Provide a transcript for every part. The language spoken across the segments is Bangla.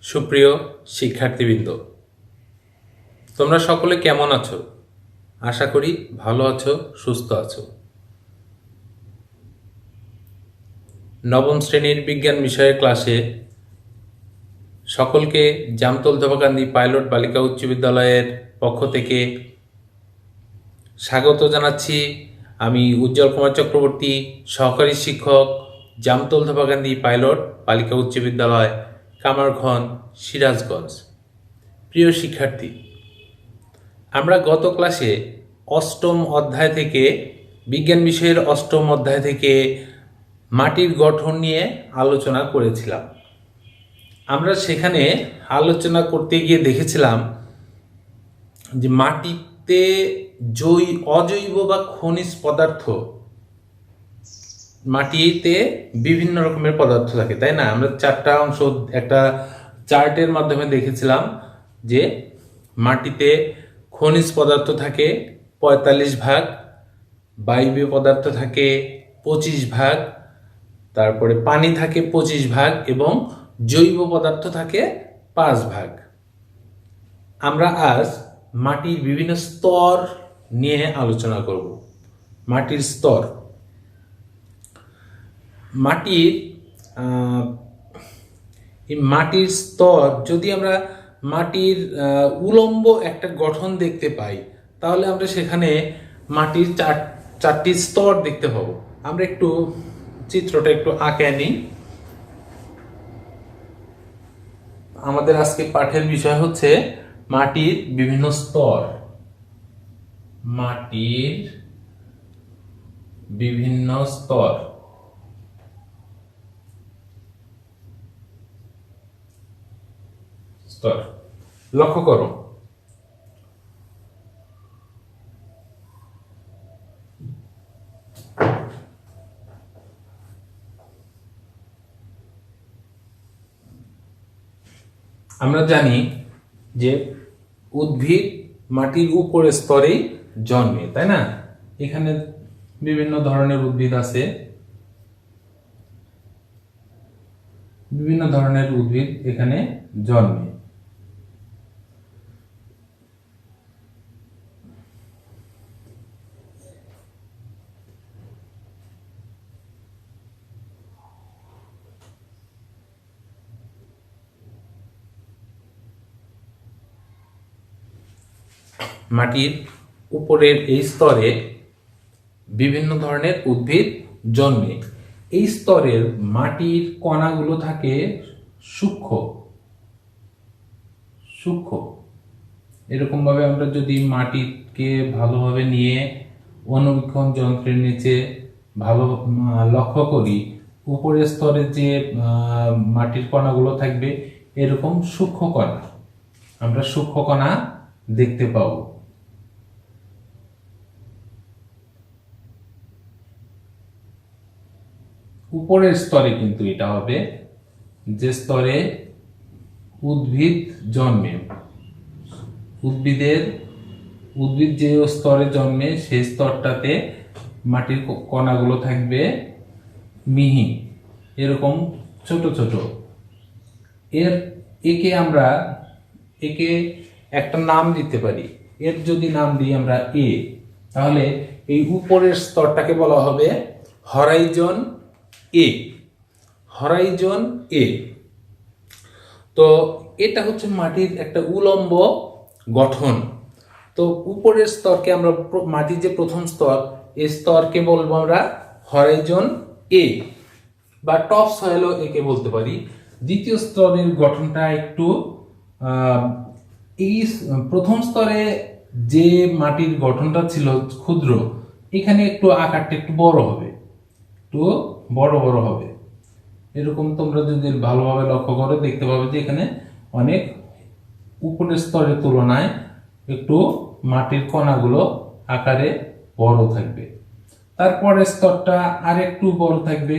সুপ্রিয় শিক্ষার্থীবৃন্দ, তোমরা সকলে কেমন আছো? আশা করি ভালো আছো, সুস্থ আছো। নবম শ্রেণীর বিজ্ঞান বিষয়ের ক্লাসে সকলকে জামতল ধোপাকান্দি পাইলট বালিকা উচ্চ বিদ্যালয়ের পক্ষ থেকে স্বাগত জানাচ্ছি। আমি উজ্জ্বল কুমার চক্রবর্তী, সহকারী শিক্ষক, জামতল ধোপাকান্দি পাইলট বালিকা উচ্চ বিদ্যালয়, কামারখন, সিরাজগঞ্জ। প্রিয় শিক্ষার্থী, আমরা গত ক্লাসে অষ্টম অধ্যায় থেকে বিজ্ঞান বিষয়ের অষ্টম অধ্যায় থেকে মাটির গঠন নিয়ে আলোচনা করেছিলাম। আমরা সেখানে আলোচনা করতে গিয়ে দেখেছিলাম যে মাটিতে অজৈব বা খনিজ পদার্থ, মাটিতে বিভিন্ন রকমের পদার্থ থাকে, তাই না? আমরা চারটা অংশ একটা চার্টের মাধ্যমে দেখেছিলাম যে মাটিতে খনিজ পদার্থ থাকে 45 ভাগ, বায়বীয় পদার্থ থাকে 25 ভাগ, তারপরে পানি থাকে 25 ভাগ এবং জৈব পদার্থ থাকে 5 ভাগ। আমরা আজ মাটির বিভিন্ন স্তর নিয়ে আলোচনা করব। মাটির স্তর, মাটির স্তর যদি আমরা মাটির উলম্ব একটা গঠন দেখতে পাই, তাহলে আমরা সেখানে মাটির চারটি স্তর দেখতে পাবো। আমরা একটু চিত্রটা একটু আঁকে নিই। আমাদের আজকে পাঠের বিষয় হচ্ছে মাটির বিভিন্ন স্তর। মাটির বিভিন্ন স্তর। লক্ষ্য করো, আমরা জানি যে উদ্ভিদ মাটির উপরের স্তরেই জন্মে, তাই না? এখানে বিভিন্ন ধরনের উদ্ভিদ আছে, বিভিন্ন ধরনের উদ্ভিদ এখানে জন্মে। মাটির উপরের এই স্তরে বিভিন্ন ধরনের উদ্ভিদ জন্মে। এই স্তরের মাটির কণাগুলো থাকে সূক্ষ্ম সূক্ষ্ম। এরকম ভাবে আমরা যদি মাটিকে ভালোভাবে নিয়ে অণুবীক্ষণ যন্ত্রের নিচে ভালো লক্ষ্য করি, উপরের স্তরে যে মাটির কণাগুলো থাকবে এরকম সূক্ষ্ম কণা, আমরা সূক্ষ্ম কণা দেখতে পাবো। উপরের স্তরে কিন্তু এটা হবে যে স্তরে উদ্ভিদ জন্মে। উদ্ভিদ যে স্তরে জন্মে সেই স্তরটাতে মাটির কণাগুলো থাকবে মিহি, এরকম ছোট ছোট। একে একটা নাম দিতে পারি। এর যদি নাম দিই আমরা এ, তাহলে এই উপরের স্তরটাকে বলা হবে হরাইজন এ। হরাইজন এ। তো এটা হচ্ছে মাটির একটা উলম্ব গঠন। তো উপরের স্তরকে আমরা, মাটির যে প্রথম স্তর, এই স্তরকে বলবো আমরা হরাইজন এ বা টপ সয়েলও একে বলতে পারি। দ্বিতীয় স্তরের গঠনটা একটু এই প্রথম স্তরে যে মাটির গঠনটা ছিল ক্ষুদ্র, এখানে একটু আকারটা একটু বড় হবে, একটু বড় বড় হবে। এরকম তোমরা যদি ভালোভাবে লক্ষ্য করো দেখতে পাবে যে এখানে অনেক উপরের স্তরের তুলনায় একটু মাটির কণাগুলো আকারে বড় থাকবে। তারপরের স্তরটা আর একটু বড় থাকবে।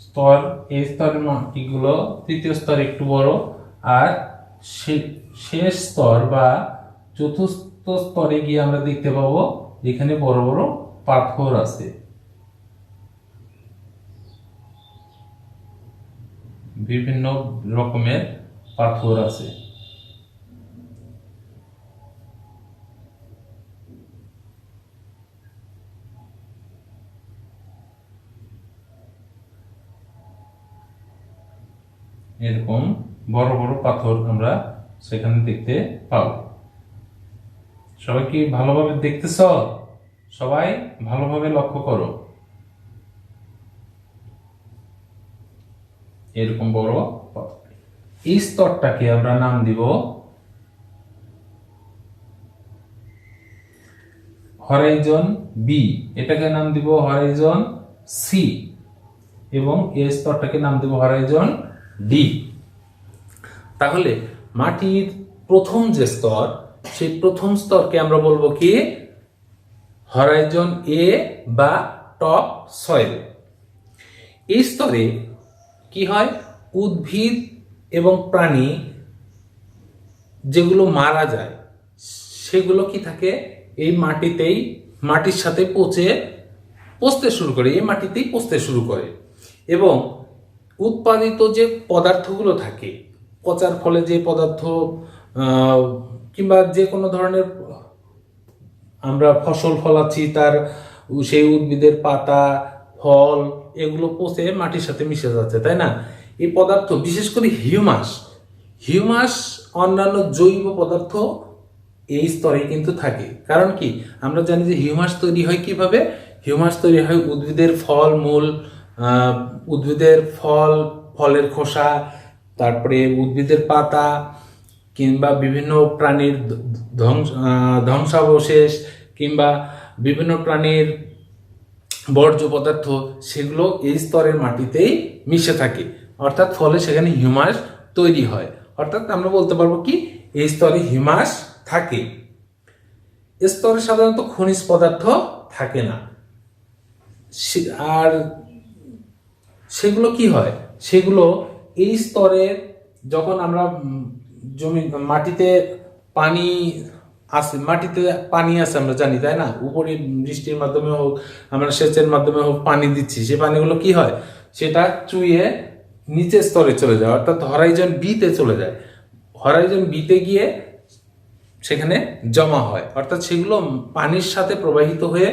স্তর, এই স্তরের মাটিগুলো তৃতীয় স্তর একটু বড়, আর শেষ স্তর বা চতুর্থ স্তরে গিয়ে আমরা দেখতে পাবো এখানে বড় বড় পাথর আছে। বিভিন্ন রকমের পাথর আছে। এরকম বড় বড় পাথর আমরা সেখানে দেখতে পাবো। সবাই কি ভালোভাবে দেখতেছ? সবাই ভালোভাবে লক্ষ্য করো। এরকম বড় পাথর। এই স্তরটাকে আমরা নাম দিব হরাইজন বি, এটাকে নাম দিব হরাইজন সি, এবং এই স্তরটাকে নাম দিব হরাইজন ডি। তাহলে মাটির প্রথম যে স্তর, সেই প্রথম স্তরকে আমরা বলবো কি হরাইজন এ বা টপ সয়েল। এই স্তরে কি হয়, উদ্ভিদ এবং প্রাণী যেগুলো মারা যায় সেগুলো কি থাকে এই মাটিতেই, মাটির সাথে পচতে শুরু করে, এই মাটিতেই পচতে শুরু করে, এবং উৎপাদিত যে পদার্থগুলো থাকে, পচার ফলে যে পদার্থ কিংবা যে কোনো ধরনের আমরা ফসল ফলাচ্ছি, তার সেই উদ্ভিদের পাতা, ফল, এগুলো পচে মাটির সাথে মিশে যাচ্ছে, তাই না? এই পদার্থ, বিশেষ করে হিউমাস অন্যান্য জৈব পদার্থ এই স্তরে কিন্তু থাকে। কারণ কি, আমরা জানি যে হিউমাস তৈরি হয় কিভাবে। হিউমাস তৈরি হয় উদ্ভিদের ফল মূল, উদ্ভিদের ফলের খোসা, তারপরে উদ্ভিদের পাতা, কিংবা বিভিন্ন প্রাণীর ধ্বংসাবশেষ, কিংবা বিভিন্ন প্রাণীর বর্জ্য পদার্থ, সেগুলো এই স্তরের মাটিতেই মিশে থাকে, অর্থাৎ ফলে সেখানে হিউমাস তৈরি হয়। অর্থাৎ আমরা বলতে পারবো কি এই স্তরে হিউমাস থাকে। স্তরে সাধারণত খনিজ পদার্থ থাকে না। আর সেগুলো কি হয়, সেগুলো এই স্তরে যখন আমরা মাটিতে পানি আছে আমরা জানি, তাই না? উপরে বৃষ্টির মাধ্যমে হোক, আমরা সেচের মাধ্যমে হোক পানি দিচ্ছি, সে পানিগুলো কি হয়, সেটা চুইয়ে নিচের স্তরে চলে যায়, অর্থাৎ হরাইজন বিতে চলে যায়। হরাইজন বিতে গিয়ে সেখানে জমা হয়, অর্থাৎ সেগুলো পানির সাথে প্রবাহিত হয়ে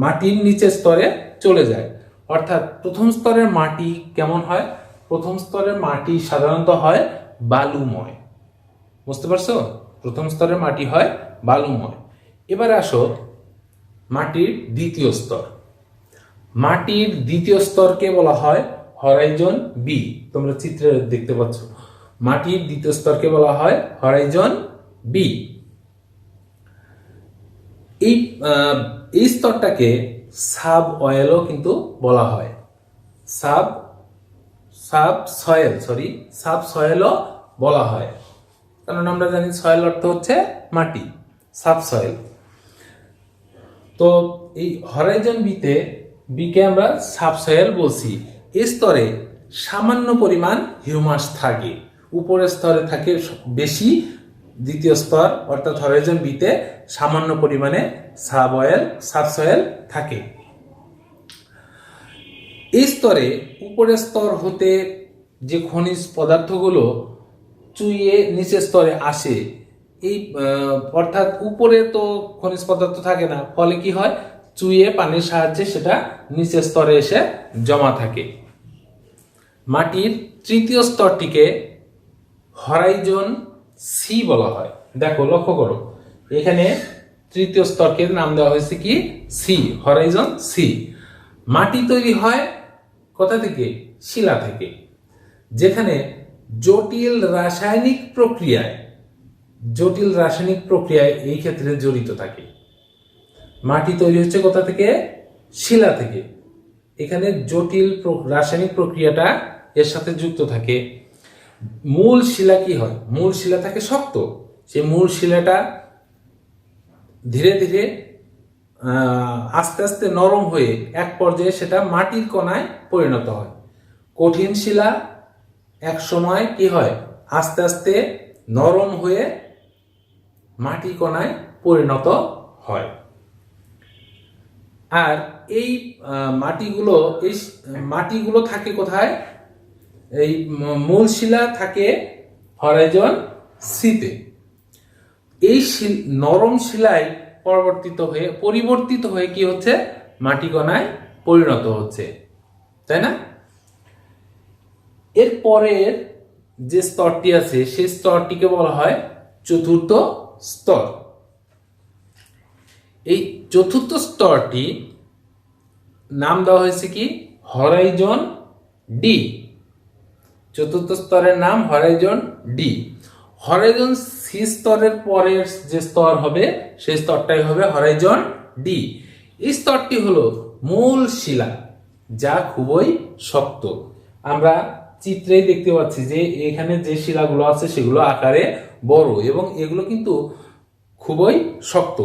মাটির নিচের স্তরে চলে যায়। অর্থাৎ প্রথম স্তরের মাটি কেমন হয়? প্রথম স্তরের মাটি সাধারণত হয় বালুময়। বুঝতে পারছো? প্রথম স্তরের মাটি হয় বালুময়। এবার আসো মাটির দ্বিতীয় স্তর। মাটির দ্বিতীয় স্তরকে বলা হয় হরাইজন বি। তোমরা চিত্রে দেখতে পাচ্ছ, মাটির দ্বিতীয় স্তরকে বলা হয় হরাইজন বি। এই স্তরটাকে সাব অয়েলও কিন্তু বলা হয়, সাব সয়েলও বলা হয়, কারণ আমরা জানি সয়েল অর্থ হচ্ছে মাটি, সাব সয়েল। তো এই হরাইজন বিকে আমরা সাব সয়েল বলছি। এই স্তরে সামান্য পরিমাণ হিউমাস থাকে, উপরের স্তরে থাকে বেশি, দ্বিতীয় স্তর অর্থাৎ হরাইজন বিতে সামান্য পরিমাণে সাব সয়েল থাকে। এই স্তরে উপরের স্তর হতে যে খনিজ পদার্থগুলো চুইয়ে নিচের স্তরে আসে, এই অর্থাৎ উপরে তো খনিজ পদার্থ থাকে না, ফলে কি হয়, চুইয়ে পানির সাহায্যে সেটা নিচের স্তরে এসে জমা থাকে। মাটির তৃতীয় স্তরটিকে হরাইজন সি বলা হয়। দেখো, লক্ষ্য করো, এখানে তৃতীয় স্তরকে নাম দেওয়া হয়েছে কি সি, হরাইজন সি। মাটি তৈরি হয় কোথা থেকে? শিলা থেকে, যেখানে জটিল রাসায়নিক প্রক্রিয়ায় এই ক্ষেত্রে জড়িত থাকে। মাটি তৈরি হচ্ছে কোথা থেকে? শিলা থেকে। এখানে জটিল রাসায়নিক প্রক্রিয়াটা এর সাথে যুক্ত থাকে। মূল শিলা কি হয়? মূল শিলা থাকে শক্ত, সেই মূল শিলাটা ধীরে ধীরে আস্তে আস্তে নরম হয়ে এক পর্যায়ে সেটা মাটির কণায় পরিণত হয়। কঠিন শিলা এক সময় কি হয়, আস্তে আস্তে নরম হয়ে মাটি কণায় পরিণত হয়। আর এই মাটিগুলো থাকে কোথায়? এই মূল শিলা থাকে হরাইজন সিতে। এই নরম শিলায় পরিবর্তিত হয়ে কি হচ্ছে, মাটি কণায় পরিণত হচ্ছে, তাই না? এর পরের যে স্তরটি আছে সেই স্তরটিকে বলা হয় চতুর্থ স্তর। এই চতুর্থ স্তরটি নাম দেওয়া হয়েছে কি, হরাইজন ডি। চতুর্থ স্তরের নাম হরাইজন ডি। হরাইজন সি স্তরের পরের যে স্তর হবে সেই স্তরটাই হবে হরাইজন ডি। এই স্তরটি হলো মূল শিলা, যা খুবই শক্ত। আমরা চিত্রেই দেখতে পাচ্ছি যে এখানে যে শিলাগুলো আছে সেগুলো আকারে বড় এবং এগুলো কিন্তু খুবই শক্ত।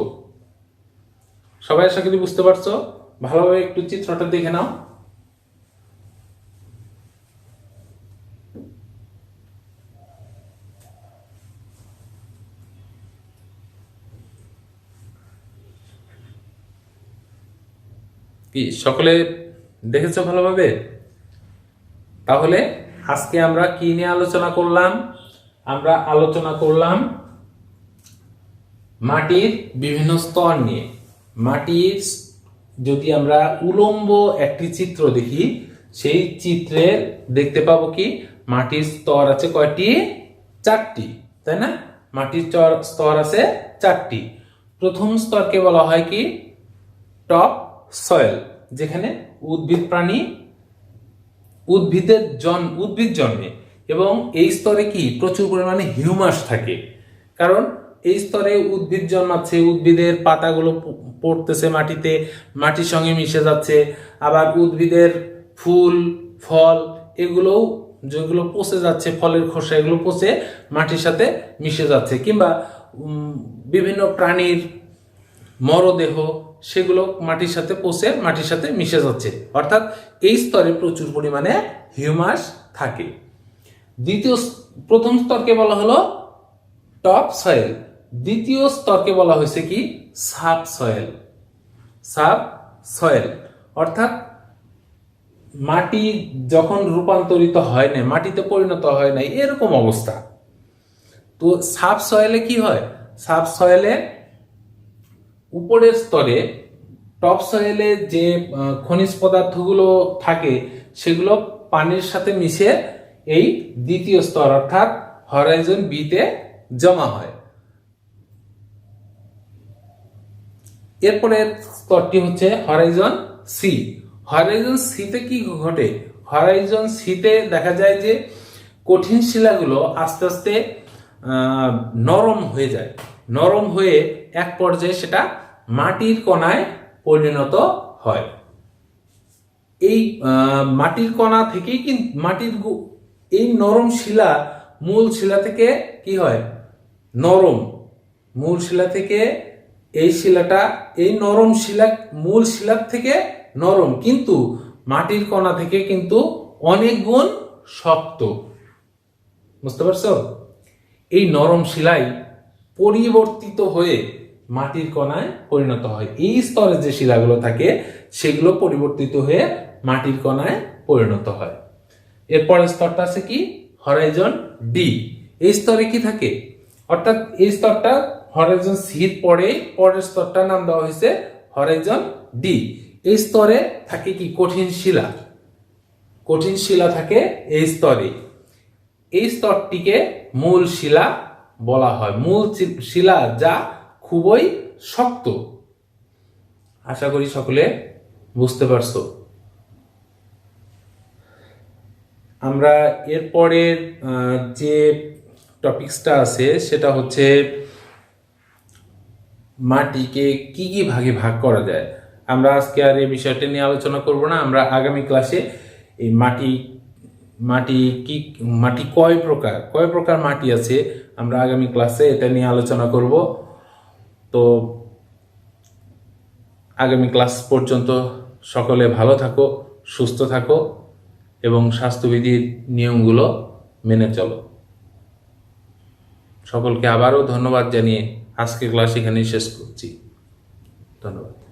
সবাই আশা করি বুঝতে পারছো? ভালোভাবে একটু চিত্রটা দেখে নাও। কি সকলে দেখেছো ভালোভাবে? তাহলে আজকে আমরা কি নিয়ে আলোচনা করলাম? আমরা আলোচনা করলাম মাটির বিভিন্ন স্তর নিয়ে। মাটির যদি আমরা উলম্ব একটি চিত্র দেখি, সেই চিত্রে দেখতে পাবো কি মাটির স্তর আছে কয়টি? 4টি, তাই না? মাটির স্তর আছে 4টি। প্রথম স্তরকে বলা হয় কি টপ সয়েল, যেখানে উদ্ভিদ জন্মে এবং এই স্তরে কি প্রচুর পরিমাণে হিউমাস থাকে। কারণ এই স্তরে উদ্ভিদ জন্মাচ্ছে, উদ্ভিদের পাতাগুলো পড়তেছে মাটিতে, মাটির সঙ্গে মিশে যাচ্ছে। আবার উদ্ভিদের ফুল ফল এগুলোও যেগুলো পচে যাচ্ছে, ফলের খোসা এগুলো পচে মাটির সাথে মিশে যাচ্ছে, কিংবা বিভিন্ন প্রাণীর মরদেহ সেগুলো মাটির সাথে পচে মাটির সাথে মিশে যাচ্ছে। অর্থাৎ এই স্তরে প্রচুর পরিমাণে হিউমাস থাকে। প্রথম স্তরকে বলা হলো টপ সয়েল। দ্বিতীয় স্তরকে বলা হয়েছে কি সাব সয়েল। অর্থাৎ মাটি যখন রূপান্তরিত হয় না, মাটিতে পরিণত হয় না, এরকম অবস্থা। তো সাব সয়েলে কি হয়? সাব সয়েলে উপরের স্তরে, টপ সয়েলে যে খনিজ পদার্থগুলো থাকে সেগুলো পানির সাথে মিশে এই দ্বিতীয় স্তর অর্থাৎ হরাইজন বিতে জমা হয়। এরপরে স্তরটি হচ্ছে হরাইজন সি। হরাইজন সিতে কি ঘটে? হরাইজন সিতে দেখা যায় যে কঠিন শিলাগুলো আস্তে আস্তে নরম হয়ে যায়। নরম হয়ে এক পর্যায়ে সেটা মাটির কণায় পরিণত হয়। এই মাটির কণা থেকেই কিন্তু এই নরম শিলা মূল শিলা থেকে কি হয়? নরম মূল শিলা থেকে এই শিলাটা, এই নরম শিলা মূল শিলার থেকে নরম, কিন্তু মাটির কণা থেকে কিন্তু অনেক গুণ শক্ত। বুঝতে পারছো? এই নরম শিলাই পরিবর্তিত হয়ে মাটির কণায় পরিণত হয়। এই স্তরে যে শিলাগুলো থাকে সেগুলো পরিবর্তিত হয়ে মাটির কণায় পরিণত হয়। এরপরের স্তরটা আছে কি হরাইজন ডি। এই স্তরে কি থাকে? অর্থাৎ এই স্তরটা হরাইজন সির পরের স্তরটার নাম দেওয়া হয়েছে হরাইজন ডি। এই স্তরে থাকে কি কঠিন শিলা থাকে এই স্তরে। এই স্তরটিকে মূল শিলা বলা হয়। মূল শিলা যা খুবই শক্ত। আশা করি সকলে বুঝতে পারছো। আমরা এরপরের যে টপিকসটা আছে সেটা হচ্ছে মাটিকে কি কি ভাগে ভাগ করা যায়। আমরা আজকে আর এই বিষয়টা নিয়ে আলোচনা করব না। আমরা আগামী ক্লাসে এই মাটি কয় প্রকার মাটি আছে আমরা আগামী ক্লাসে এটা নিয়ে আলোচনা করব। তো আগামী ক্লাস পর্যন্ত সকলে ভালো থাকো, সুস্থ থাকো এবং স্বাস্থ্যবিধির নিয়মগুলো মেনে চলো। সকলকে আবারও ধন্যবাদ জানিয়ে আজকের ক্লাস এখানেই শেষ করছি। ধন্যবাদ।